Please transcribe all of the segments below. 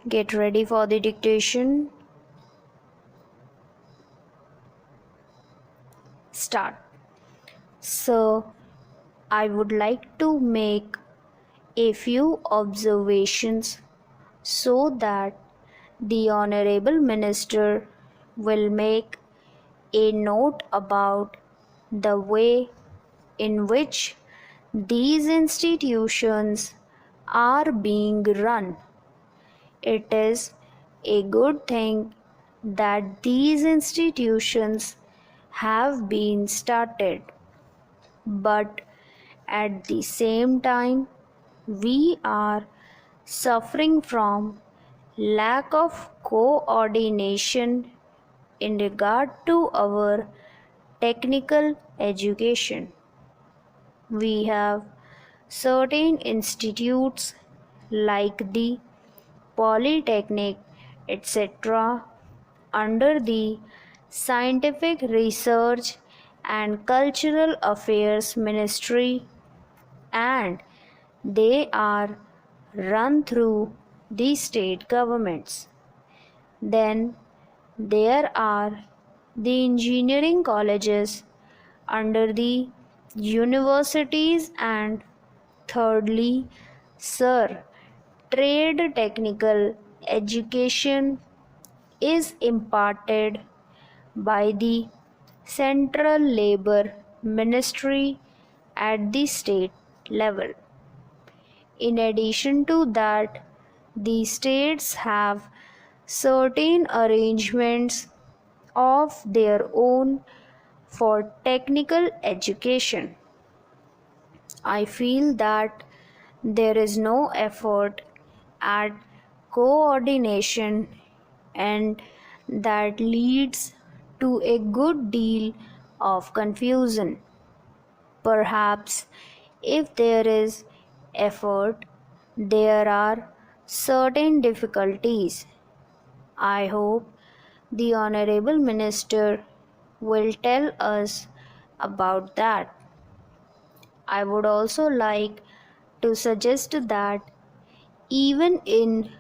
Get ready for the dictation. Start. So, I would like to make a few observations so that the Honorable Minister will make a note about the way in which these institutions are being run. It is a good thing that these institutions have been started, but at the same time, we are suffering from lack of coordination in regard to our technical education. We have certain institutes like the Polytechnic, etc., under the Scientific Research and Cultural Affairs Ministry, and they are run through the state governments. Then there are the engineering colleges under the universities, and thirdly, sir, trade technical education is imparted by the Central Labor Ministry at the state level. In addition to that, the states have certain arrangements of their own for technical education. I feel that there is no effort at coordination, and that leads to a good deal of confusion. Perhaps if there is effort, there are certain difficulties. I hope the Honorable Minister will tell us about that. I would also like to suggest that even in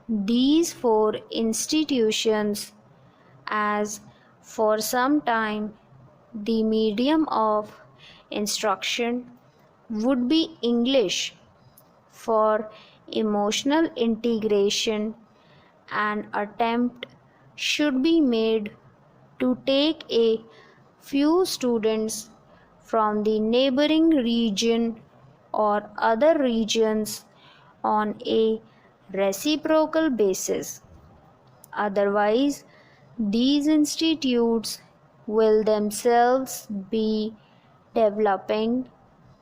these four institutions, as for some time the medium of instruction would be English, for emotional integration, an attempt should be made to take a few students from the neighboring region or other regions on a reciprocal basis. Otherwise, these institutes will themselves be developing,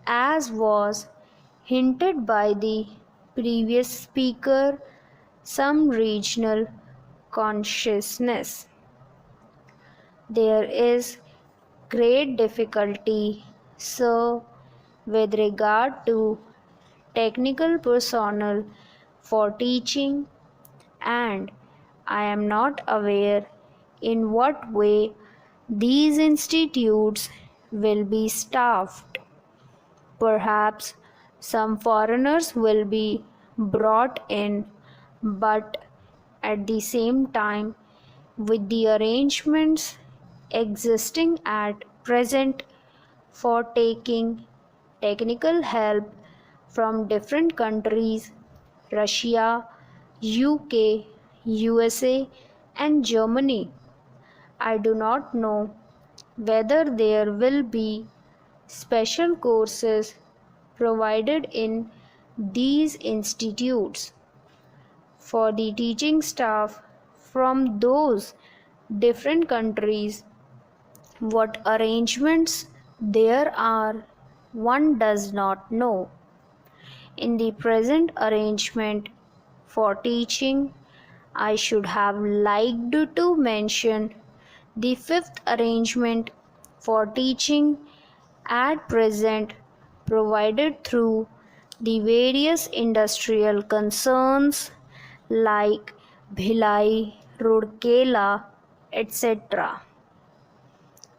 as was hinted by the previous speaker, some regional consciousness. There is great difficulty, so with regard to technical personnel for teaching, and I am not aware in what way these institutes will be staffed. Perhaps some foreigners will be brought in, but at the same time, with the arrangements existing at present for taking technical help from different countries, Russia, UK, USA, and Germany, I do not know whether there will be special courses provided in these institutes for the teaching staff from those different countries. What arrangements there are, one does not know. In the present arrangement for teaching, I should have liked to mention the fifth arrangement for teaching at present provided through the various industrial concerns like Bhilai, Rourkela, etc.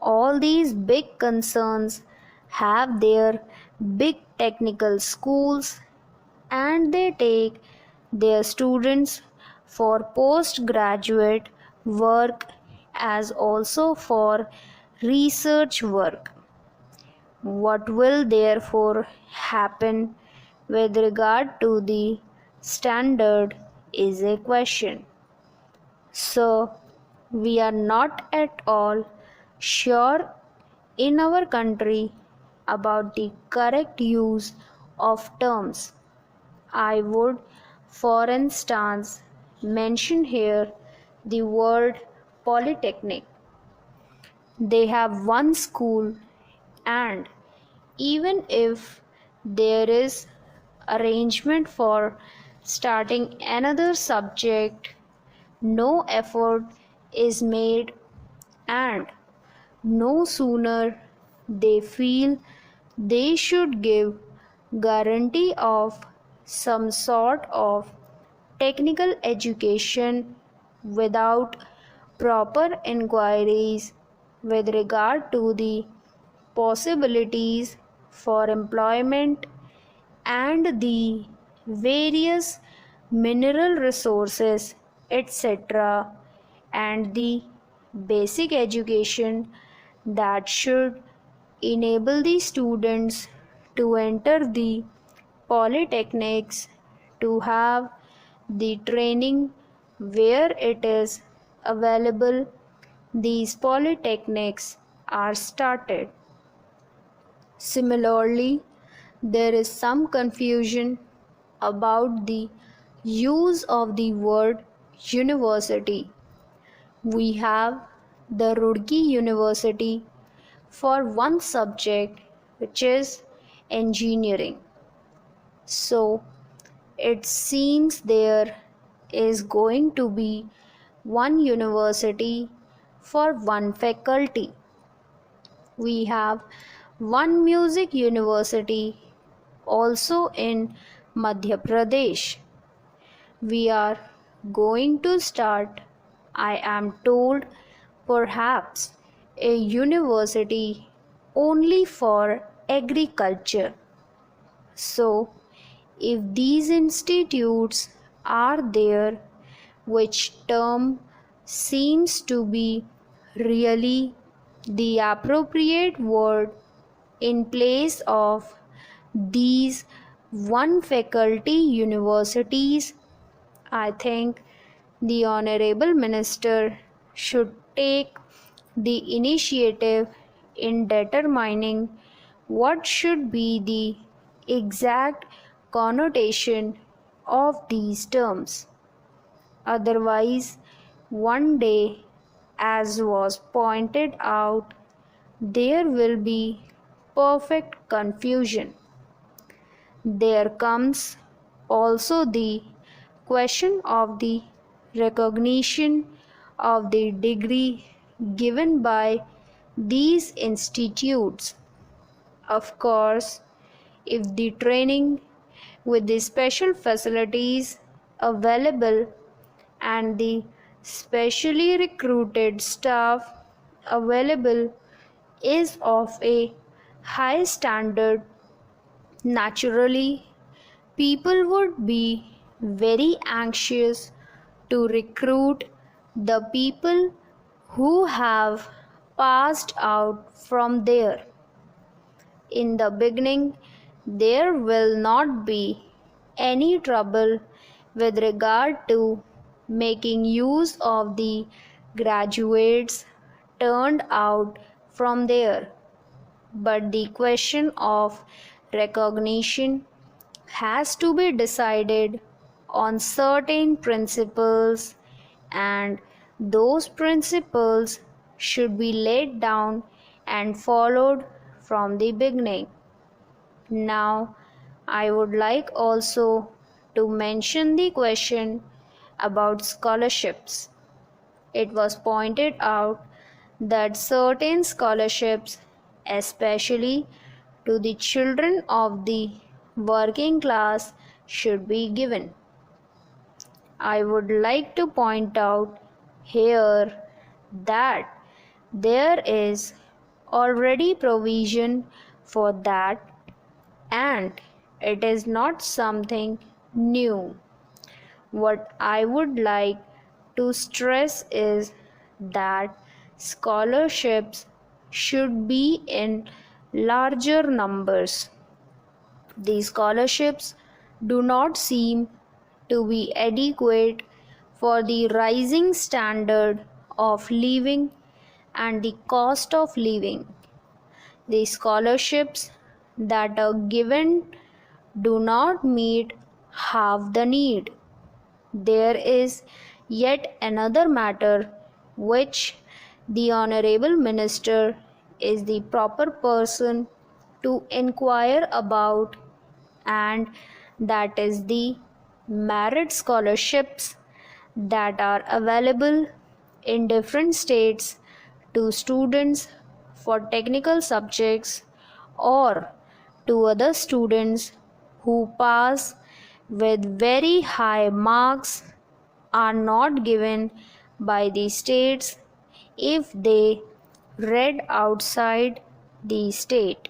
All these big concerns have their big technical schools, and they take their students for postgraduate work as also for research work. What will therefore happen with regard to the standard is a question. So, we are not at all sure in our country about the correct use of terms. I would, for instance, mention here the word polytechnic. They have one school, and even if there is arrangement for starting another subject, no effort is made, and no sooner they feel they should give guarantee of some sort of technical education without proper inquiries with regard to the possibilities for employment and the various mineral resources, etc., and the basic education that should enable the students to enter the polytechnics, to have the training where it is available. These polytechnics are started. Similarly, there is some confusion about the use of the word university. We have the Roorkee University for one subject, which is engineering. So, it seems there is going to be one university for one faculty. We have one music university also in Madhya Pradesh. We are going to start, I am told, perhaps a university only for agriculture. So, if these institutes are there, which term seems to be really the appropriate word in place of these one faculty universities, I think the Honorable Minister should take the initiative in determining what should be the exact connotation of these terms. Otherwise, one day, as was pointed out, there will be perfect confusion. There comes also the question of the recognition of the degree given by these institutes. Of course, if the training with the special facilities available and the specially recruited staff available is of a high standard, naturally, people would be very anxious to recruit the people who have passed out from there. In the beginning, there will not be any trouble with regard to making use of the graduates turned out from there. But the question of recognition has to be decided on certain principles, and those principles should be laid down and followed from the beginning. Now, I would like also to mention the question about scholarships. It was pointed out that certain scholarships, especially to the children of the working class, should be given. I would like to point out here that there is already provision for that, and it is not something new. What I would like to stress is that scholarships should be in larger numbers. These scholarships do not seem to be adequate for the rising standard of living and the cost of living. The scholarships that are given do not meet half the need. There is yet another matter which the Honorable Minister is the proper person to inquire about, and that is the merit scholarships that are available in different states to students for technical subjects or to other students who pass with very high marks are not given by the states if they read outside the state.